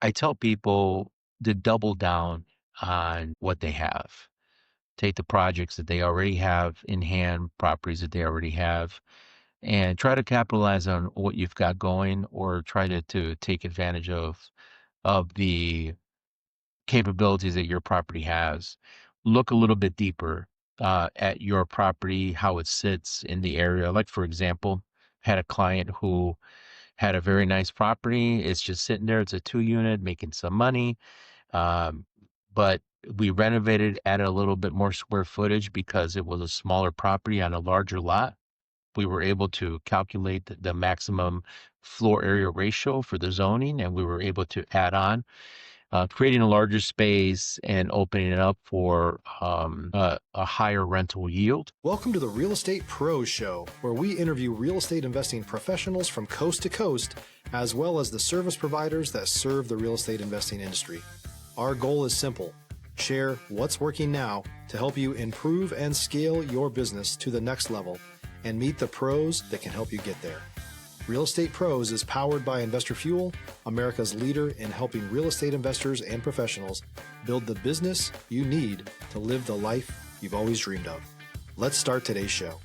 I tell people to double down on what they have. Take the projects that they already have in hand, properties that they already have, and try to capitalize on what you've got going, or try to take advantage of the capabilities that your property has. Look a little bit deeper at your property, how it sits in the area. Like, for example, had a client who had a very nice property. It's just sitting there. It's a 2 unit, making some money. Um, but we renovated, added a little bit more square footage because it was a smaller property on a larger lot. We were able to calculate the maximum floor area ratio for the zoning, and we were able to add on, creating a larger space and opening it up for a higher rental yield. Welcome to the Real Estate Pros Show, where we interview real estate investing professionals from coast to coast, as well as the service providers that serve the real estate investing industry. Our goal is simple: share what's working now to help you improve and scale your business to the next level and meet the pros that can help you get there. Real Estate Pros is powered by Investor Fuel, America's leader in helping real estate investors and professionals build the business you need to live the life you've always dreamed of. Let's start today's show.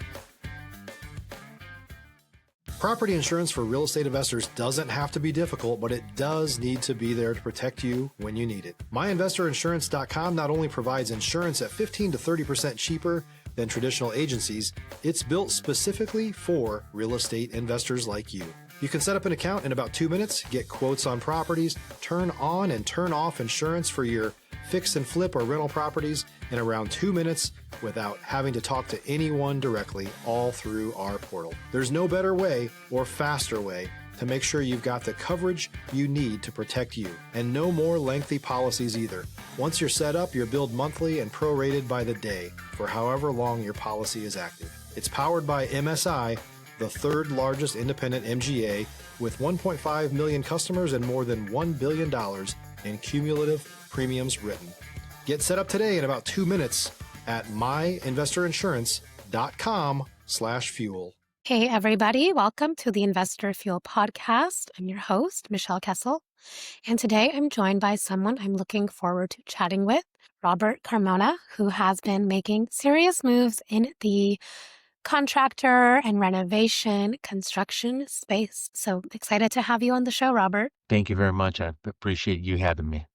Property insurance for real estate investors doesn't have to be difficult, but it does need to be there to protect you when you need it. MyInvestorInsurance.com not only provides insurance at 15 to 30% cheaper than traditional agencies, it's built specifically for real estate investors like you. You can set up an account in about 2 minutes, get quotes on properties, turn on and turn off insurance for your fix and flip or rental properties in around 2 minutes without having to talk to anyone directly, all through our portal. There's no better way or faster way to make sure you've got the coverage you need to protect you, and no more lengthy policies either. Once you're set up, you're billed monthly and prorated by the day for however long your policy is active. It's powered by MSI, the third largest independent MGA, with 1.5 million customers and more than $1 billion in cumulative premiums written. Get set up today in about 2 minutes at myinvestorinsurance.com/fuel. Hey, everybody. Welcome to the Investor Fuel podcast. I'm your host, Michelle Kesil. And today I'm joined by someone I'm looking forward to chatting with, Robert Carmona, who has been making serious moves in the contractor and renovation construction space. So excited to have you on the show, Robert. Thank you very much. I appreciate you having me.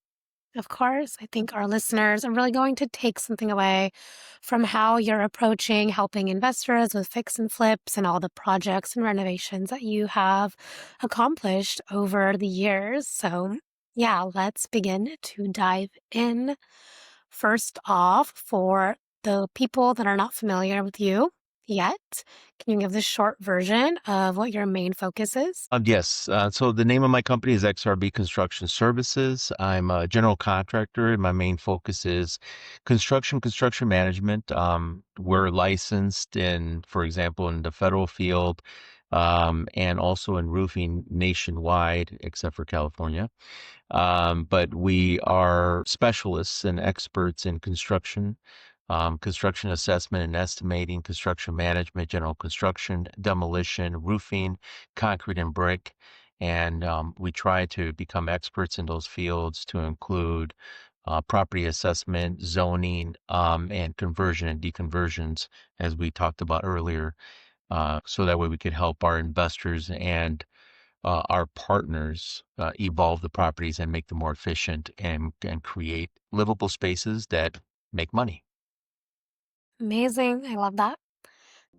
Of course, I think our listeners are really going to take something away from how you're approaching helping investors with fix and flips and all the projects and renovations that you have accomplished over the years. So yeah, let's begin to dive in. First off, for the people that are not familiar with you yet, can you give the short version of what your main focus is? Yes. So the name of my company is XRB Construction Services. I'm a general contractor, and my main focus is construction management. We're licensed in, for example, in the federal field, and also in roofing nationwide, except for California. But we are specialists and experts in construction assessment and estimating, construction management, general construction, demolition, roofing, concrete and brick. And we try to become experts in those fields to include property assessment, zoning, and conversion and deconversions, as we talked about earlier. So that way we could help our investors and our partners evolve the properties and make them more efficient and create livable spaces that make money. Amazing. I love that.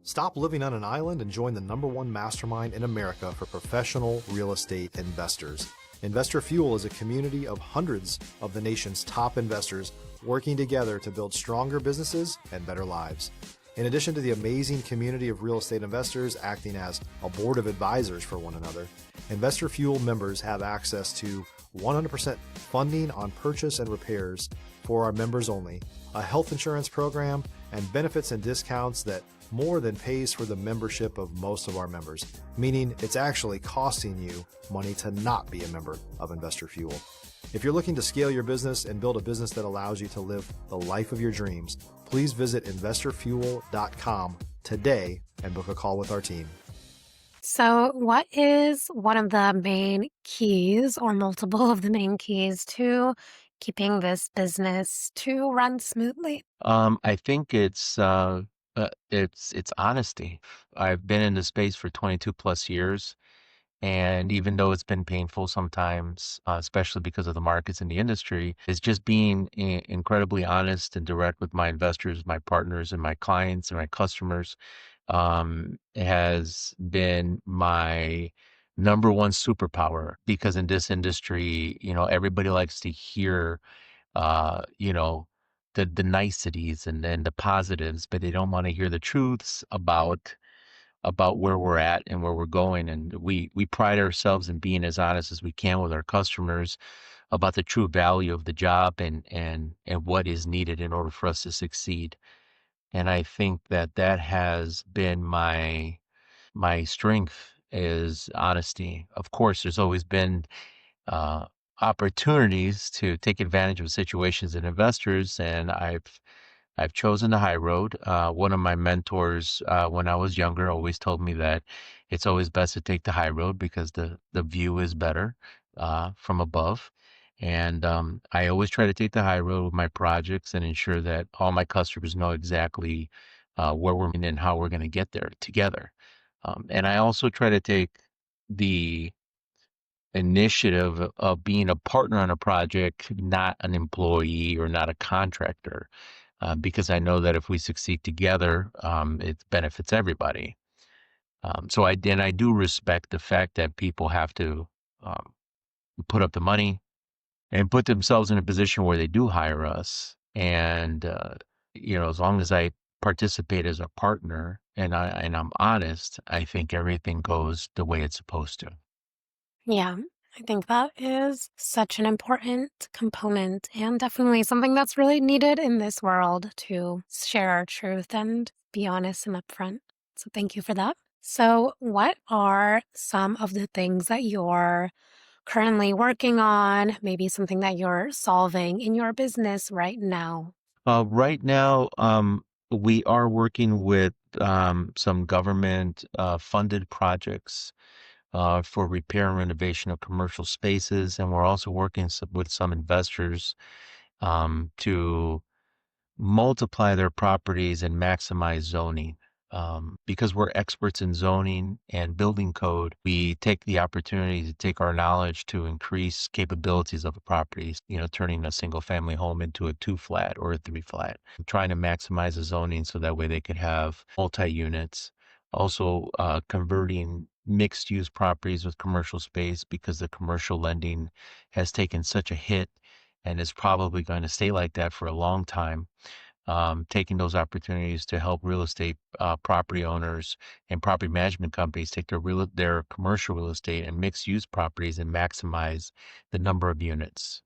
Stop living on an island and join the #1 mastermind in America for professional real estate investors. Investor Fuel is a community of hundreds of the nation's top investors working together to build stronger businesses and better lives. In addition to the amazing community of real estate investors acting as a board of advisors for one another, Investor Fuel members have access to 100% funding on purchase and repairs for our members only, a health insurance program, and benefits and discounts that more than pays for the membership of most of our members, meaning it's actually costing you money to not be a member of Investor Fuel. If you're looking to scale your business and build a business that allows you to live the life of your dreams, please visit investorfuel.com today and book a call with our team. So, what is one of the main keys or multiple of the main keys to keeping this business to run smoothly? I think it's honesty. I've been in the space for 22 plus years, and even though it's been painful sometimes, especially because of the markets in the industry, it's just being incredibly honest and direct with my investors, my partners, and my clients and my customers. Has been my number one superpower because in this industry, everybody likes to hear uh, you know, the niceties and the positives, but they don't want to hear the truths about where we're at and where we're going. And we pride ourselves in being as honest as we can with our customers about the true value of the job and what is needed in order for us to succeed. And I think that that has been my strength is honesty. Of course, there's always been uh, opportunities to take advantage of situations and investors, and I've chosen the high road. One of my mentors, when I was younger, always told me that it's always best to take the high road because the view is better from above. And I always try to take the high road with my projects and ensure that all my customers know exactly where we're in and how we're going to get there together. And I also try to take the initiative of being a partner on a project, not an employee or not a contractor, because I know that if we succeed together, it benefits everybody. I do respect the fact that people have to um, put up the money and put themselves in a position where they do hire us. And as long as I participate as a partner and I'm honest, I think everything goes the way it's supposed to. Yeah, I think that is such an important component and definitely something that's really needed in this world to share our truth and be honest and upfront. So, thank you for that. So, what are some of the things that you're currently working on? Maybe something that you're solving in your business right now? Right now, we are working with some government funded projects for repair and renovation of commercial spaces, and we're also working with some investors to multiply their properties and maximize zoning. Because we're experts in zoning and building code, we take the opportunity to take our knowledge to increase capabilities of a property, turning a single family home into a two flat or a three flat, trying to maximize the zoning so that way they could have multi units. Also, converting mixed use properties with commercial space because the commercial lending has taken such a hit and is probably going to stay like that for a long time. Taking those opportunities to help real estate property owners and property management companies take their commercial real estate and mixed use properties and maximize the number of units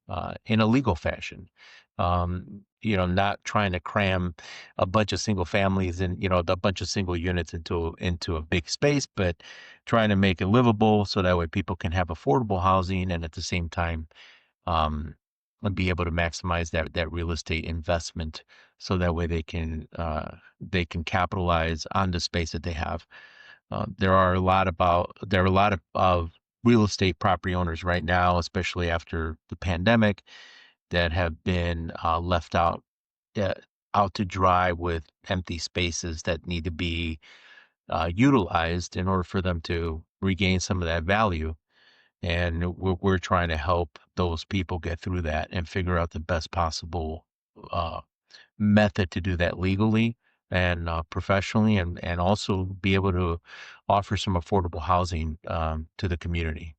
in a legal fashion. Not trying to cram a bunch of single families and a bunch of single units into a big space, but trying to make it livable so that way people can have affordable housing and at the same time um, and be able to maximize that real estate investment so that way they can capitalize on the space that they have. There are a lot of real estate property owners right now, especially after the pandemic, that have been left uh, out to dry with empty spaces that need to be utilized in order for them to regain some of that value. And we're trying to help those people get through that and figure out the best possible uh, method to do that legally and professionally, and also be able to offer some affordable housing to the community.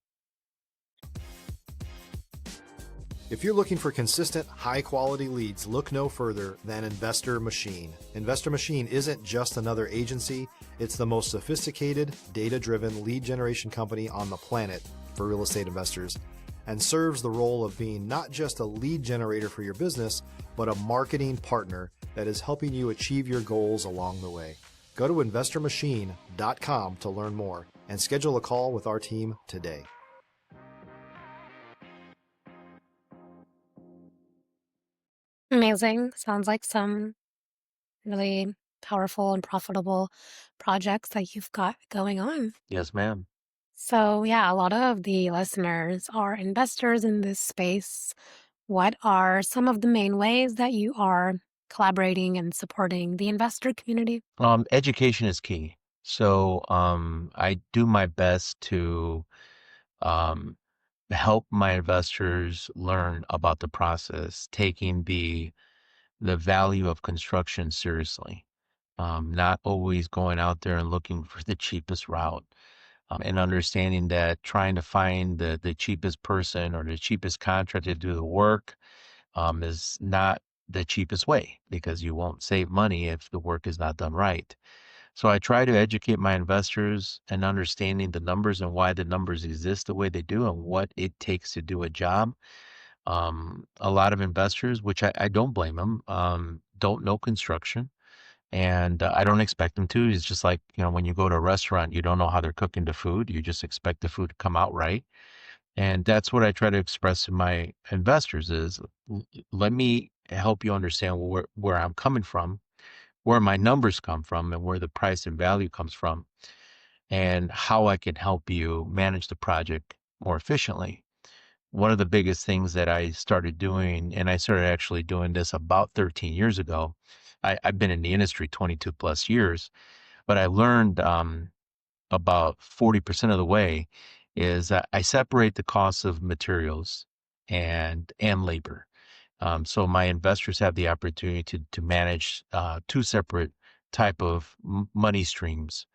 If you're looking for consistent, high quality leads, look no further than Investor Machine. Investor Machine isn't just another agency, it's the most sophisticated, data driven lead generation company on the planet for real estate investors, and serves the role of being not just a lead generator for your business, but a marketing partner that is helping you achieve your goals along the way. Go to investormachine.com to learn more and schedule a call with our team today. Amazing. Sounds like some really powerful and profitable projects that you've got going on. Yes, ma'am. So, yeah, a lot of the listeners are investors in this space. What are some of the main ways that you are collaborating and supporting the investor community? Education is key. So I do my best to um, help my investors learn about the process, taking the value of construction seriously, not always going out there and looking for the cheapest route, and understanding that trying to find the cheapest person or the cheapest contractor to do the work is not the cheapest way because you won't save money if the work is not done right. So I try to educate my investors and understanding the numbers and why the numbers exist the way they do and what it takes to do a job. A lot of investors, which I don't blame them, don't know construction, and I don't expect them to. It's just like, when you go to a restaurant, you don't know how they're cooking the food. You just expect the food to come out right. And that's what I try to express to my investors is let me help you understand where I'm coming from, where my numbers come from, and where the price and value comes from, and how I can help you manage the project more efficiently. One of the biggest things that I started doing, and I started actually doing this about 13 years ago. I've been in the industry 22 plus years, but I learned about 40% of the way is that I separate the costs of materials and labor. So my investors have the opportunity to manage two separate type of money streams.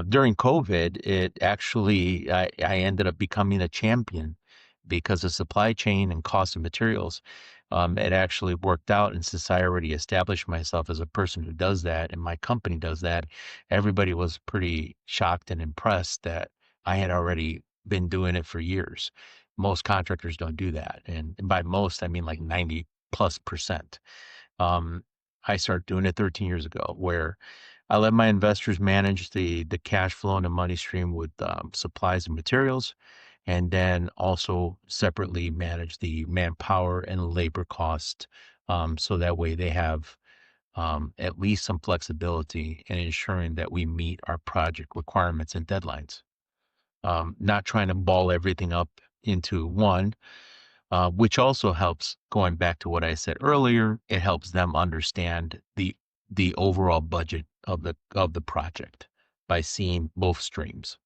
During COVID, it actually I ended up becoming a champion because of supply chain and cost of materials. It actually worked out, and since I already established myself as a person who does that, and my company does that, everybody was pretty shocked and impressed that I had already been doing it for years. Most contractors don't do that, and by most I mean like 90+%. Um, I started doing it 13 years ago, where I let my investors manage the cash flow and the money stream with supplies and materials, and then also separately manage the manpower and labor cost, so that way they have at least some flexibility in ensuring that we meet our project requirements and deadlines. Not trying to ball everything up into one, which also helps. Going back to what I said earlier, it helps them understand the overall budget of the project by seeing both streams.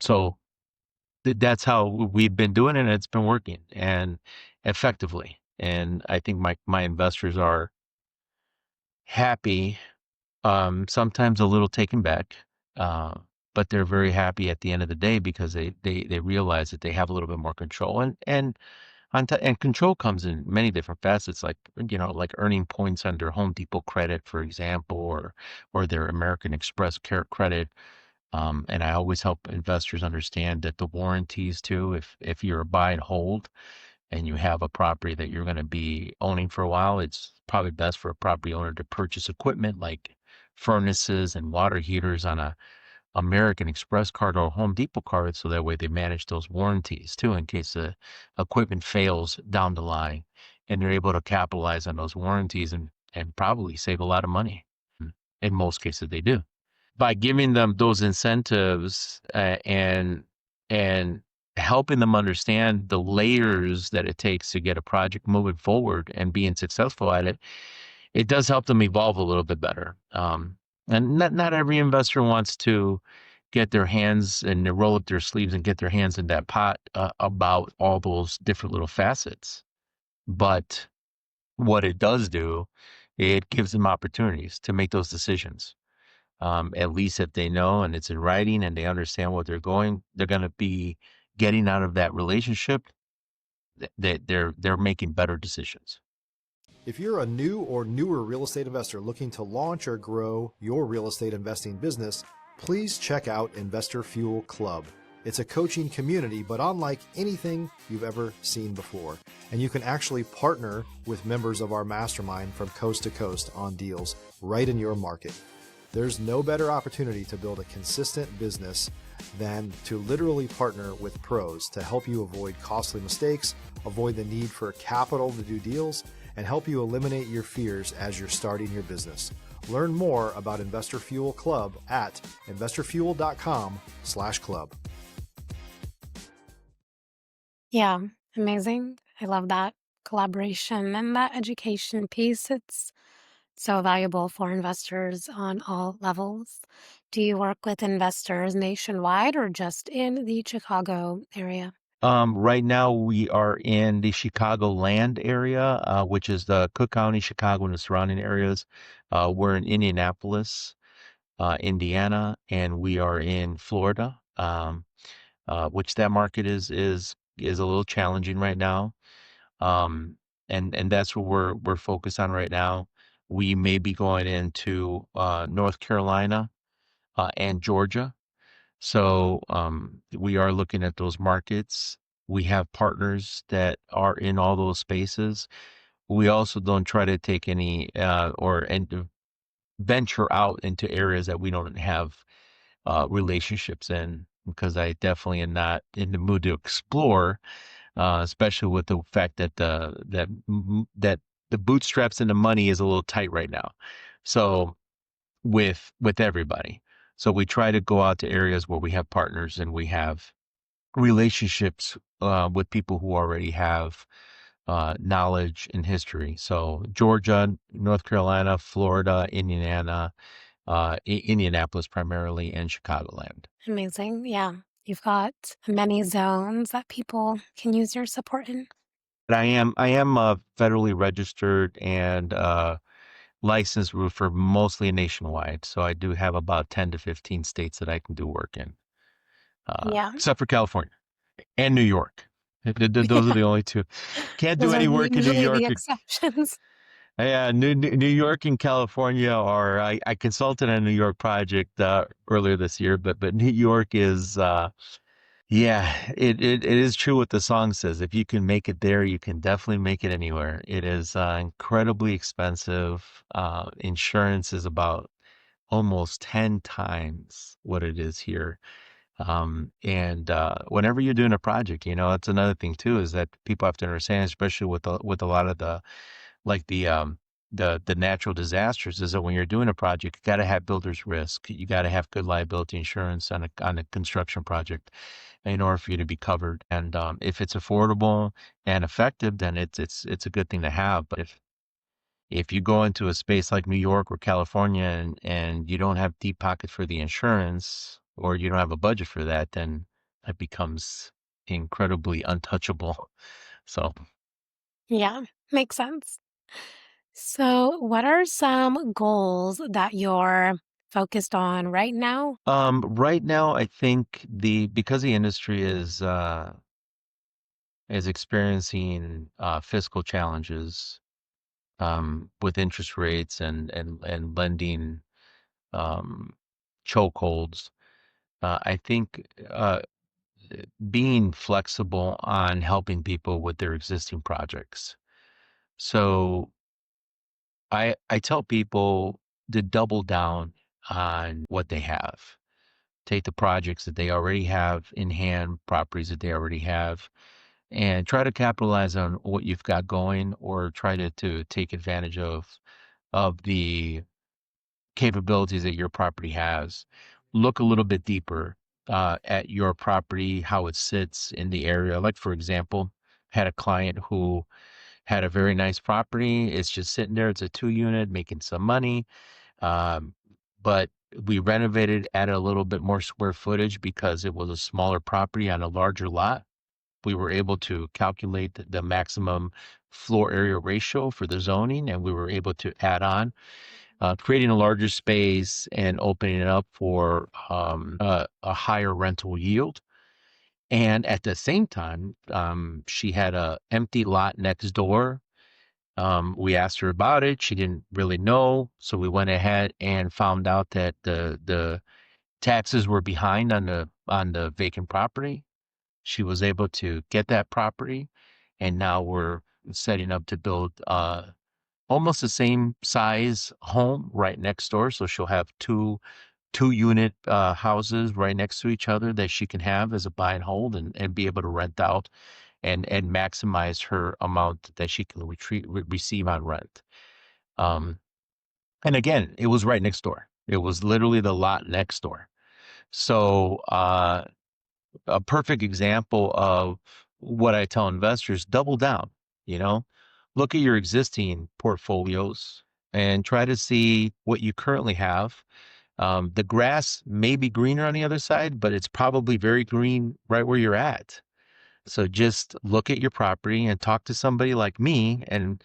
So that's how we've been doing it, and it's been working and effectively. And I think my investors are happy, sometimes a little taken back, uh, but they're very happy at the end of the day because they realize that they have a little bit more control. And control comes in many different facets, like, like earning points under Home Depot credit, for example, or their American Express credit. And I always help investors understand that the warranties too, if you're a buy and hold and you have a property that you're going to be owning for a while, it's probably best for a property owner to purchase equipment like furnaces and water heaters on a American Express card or Home Depot card, so that way they manage those warranties too in case the equipment fails down the line, and they're able to capitalize on those warranties and probably save a lot of money. In most cases, they do. By giving them those incentives, and helping them understand the layers that it takes to get a project moving forward and being successful at it, it does help them evolve a little bit better. And not every investor wants to get their hands and they roll up their sleeves and get their hands in that pot about all those different little facets. But what it does do, it gives them opportunities to make those decisions. At least if they know and it's in writing and they understand what they're going to be getting out of that relationship, they're making better decisions. If you're a new or newer real estate investor looking to launch or grow your real estate investing business, please check out Investor Fuel Club. It's a coaching community, but unlike anything you've ever seen before. And you can actually partner with members of our mastermind from coast to coast on deals right in your market. There's no better opportunity to build a consistent business than to literally partner with pros to help you avoid costly mistakes, avoid the need for capital to do deals, and help you eliminate your fears as you're starting your business. Learn more about Investor Fuel Club at investorfuel.com/club. Yeah, amazing. I love that collaboration and that education piece. It's so valuable for investors on all levels. Do you work with investors nationwide or just in the Chicago area? Right now we are in the Chicagoland area, which is the Cook County, Chicago, and the surrounding areas. We're in Indianapolis, Indiana, and we are in Florida, which that market is a little challenging right now. Um, and that's what we're focused on right now. We may be going into North Carolina and Georgia. So we are looking at those markets. We have partners that are in all those spaces. We also don't try to take any and venture out into areas that we don't have relationships in, because I definitely am not in the mood to explore, especially with the fact that that the bootstraps and the money is a little tight right now. So with everybody. So we try to go out to areas where we have partners and we have relationships with people who already have knowledge and history. So Georgia, North Carolina, Florida, Indiana, Indianapolis primarily, and Chicagoland. Amazing. Yeah. You've got many zones that people can use your support in. But I am federally registered and licensed roofer, mostly nationwide. So I do have about 10 to 15 states that I can do work in, Yeah. except for California and New York. Those are Yeah. the only two. Can't do Those are any work in New usually the York. exceptions. Yeah, New York and California are. I consulted on a New York project earlier this year, but New York is. Yeah, it is true what the song says. If you can make it there, you can definitely make it anywhere. It is incredibly expensive. Insurance is about almost 10 times what it is here. And whenever you're doing a project, it's another thing too, is that people have to understand, especially with a lot of the like the natural disasters, is that when you're doing a project, you got to have builder's risk. You got to have good liability insurance on a construction project in order for you to be covered. And if it's affordable and effective, then it's a good thing to have. But if you go into a space like New York or California and you don't have deep pockets for the insurance, or you don't have a budget for that, then it becomes incredibly untouchable. So Yeah. Makes sense. So, what are some goals that you're focused on right now? right now I think because the industry is experiencing fiscal challenges, with interest rates and lending um, chokeholds. I think being flexible on helping people with their existing projects. So I tell people to double down on what they have. Take the projects that they already have in hand, properties that they already have, and try to capitalize on what you've got going, or try to take advantage of the capabilities that your property has. Look a little bit deeper at your property, how it sits in the area. Like, for example, had a client who had a very nice property. It's just sitting there. It's a 2 unit, making some money. Um, but we renovated, added a little bit more square footage because it was a smaller property on a larger lot. We were able to calculate the maximum floor area ratio for the zoning, and we were able to add on, creating a larger space and opening it up for a higher rental yield. And at the same time, she had a empty lot next door. We asked her about it. She didn't really know, so we went ahead and found out that the taxes were behind on the vacant property. She was able to get that property, and now we're setting up to build almost the same size home right next door. So she'll have two unit houses right next to each other that she can have as a buy and hold, and be able to rent out and maximize her amount that she can receive on rent. Um, And again, it was right next door. It was literally the lot next door. So, a perfect example of what I tell investors, double down, you know, look at your existing portfolios and try to see what you currently have. The grass may be greener on the other side, but it's probably very green right where you're at. So just look at your property and talk to somebody like me. And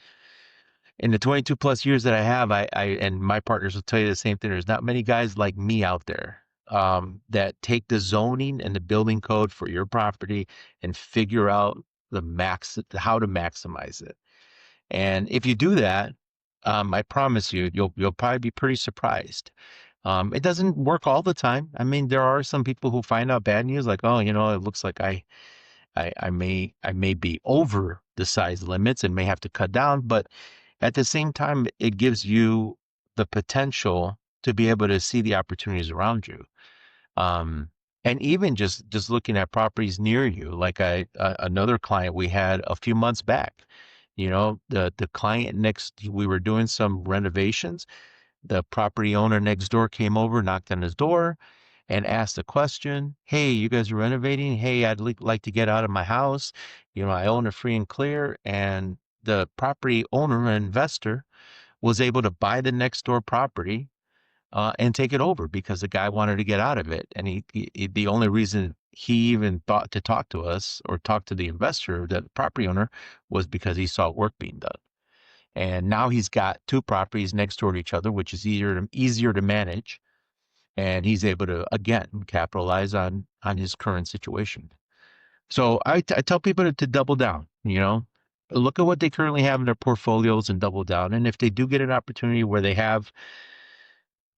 in the 22 plus years that I have, I and my partners will tell you the same thing. There's not many guys like me out there that take the zoning and the building code for your property and figure out how to maximize it. And if you do that, I promise you, you'll probably be pretty surprised. It doesn't work all the time. I mean, there are some people who find out bad news, like, oh, it looks like I may be over the size limits and may have to cut down, but at the same time, it gives you the potential to be able to see the opportunities around you. Um, and even just looking at properties near you, like another client we had a few months back, the client we were doing some renovations. The property owner next door came over, knocked on his door, and asked a question. Hey, you guys are renovating? Hey, I'd like to get out of my house. I own it free and clear. And the property owner and investor was able to buy the next door property and take it over because the guy wanted to get out of it. And the only reason he even thought to talk to us or talk to the investor, the property owner, was because he saw work being done. And now he's got two properties next door to each other, which is easier to manage. And he's able to, again, capitalize on his current situation. So I tell people to double down, look at what they currently have in their portfolios and double down. And if they do get an opportunity where they have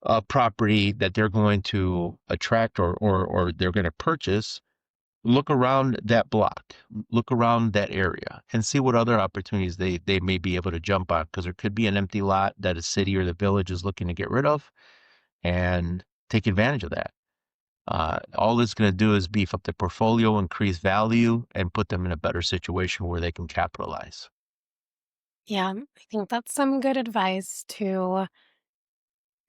a property that they're going to attract or they're going to purchase, look around that block, look around that area and see what other opportunities they may be able to jump on, because there could be an empty lot that a city or the village is looking to get rid of, and take advantage of that. All it's going to do is beef up their portfolio, increase value, and put them in a better situation where they can capitalize. Yeah, I think that's some good advice to,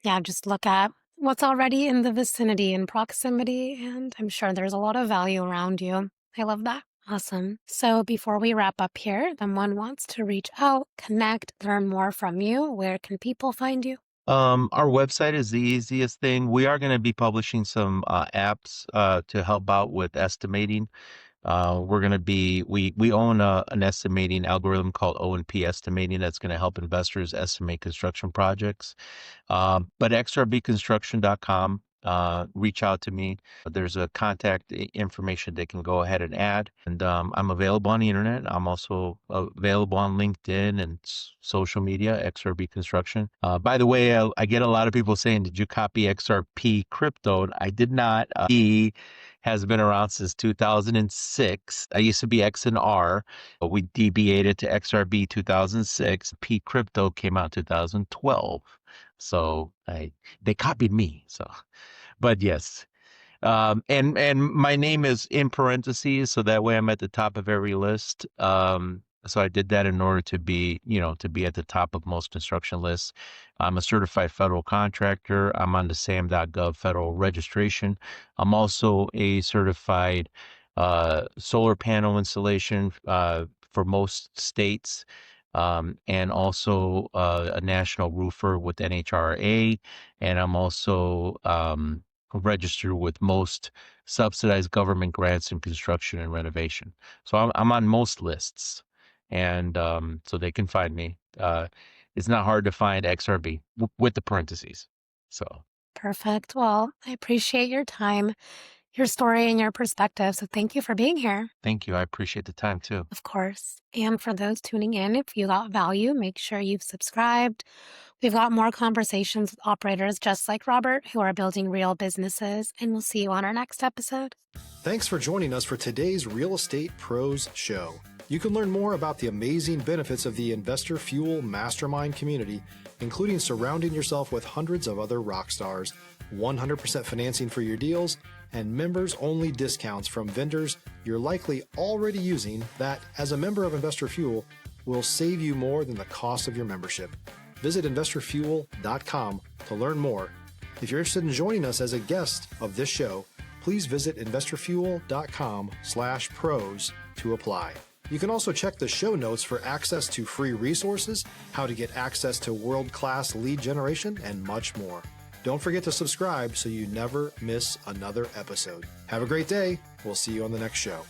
yeah, just look at what's already in the vicinity and proximity, and I'm sure there's a lot of value around you. I love that. Awesome. So before we wrap up here, if someone wants to reach out, connect, learn more from you, where can people find you? Our website is the easiest thing. We are going to be publishing some apps to help out with estimating. We own an estimating algorithm called O&P Estimating that's going to help investors estimate construction projects. But XRBconstruction.com, reach out to me. There's a contact information they can go ahead and add. And I'm available on the internet. I'm also available on LinkedIn and social media, XRB Construction. By the way, I get a lot of people saying, did you copy XRP crypto? I did not. He has been around since 2006. I used to be X and R, but we deviated to XRB 2006. P crypto came out 2012. So they copied me. So, but yes. And my name is in parentheses, so that way I'm at the top of every list. So I did that in order to be at the top of most construction lists. I'm a certified federal contractor. I'm on the SAM.gov federal registration. I'm also a certified solar panel installation for most states. And also a national roofer with NHRA. And I'm also registered with most subsidized government grants in construction and renovation. So I'm on most lists, and so they can find me. It's not hard to find XRB with the parentheses. So Perfect. Well, I appreciate your time, your story, and your perspective. So thank you for being here. thank you. I appreciate the time too. Of course. And for those tuning in, if you got value, make sure you've subscribed. We've got more conversations with operators just like Robert who are building real businesses, and we'll see you on our next episode. Thanks for joining us for today's Real Estate Pros Show. You can learn more about the amazing benefits of the Investor Fuel Mastermind community, including surrounding yourself with hundreds of other rock stars, 100% financing for your deals, and members-only discounts from vendors you're likely already using that, as a member of Investor Fuel, will save you more than the cost of your membership. Visit investorfuel.com to learn more. If you're interested in joining us as a guest of this show, please visit investorfuel.com/pros to apply. You can also check the show notes for access to free resources, how to get access to world-class lead generation, and much more. Don't forget to subscribe so you never miss another episode. Have a great day. We'll see you on the next show.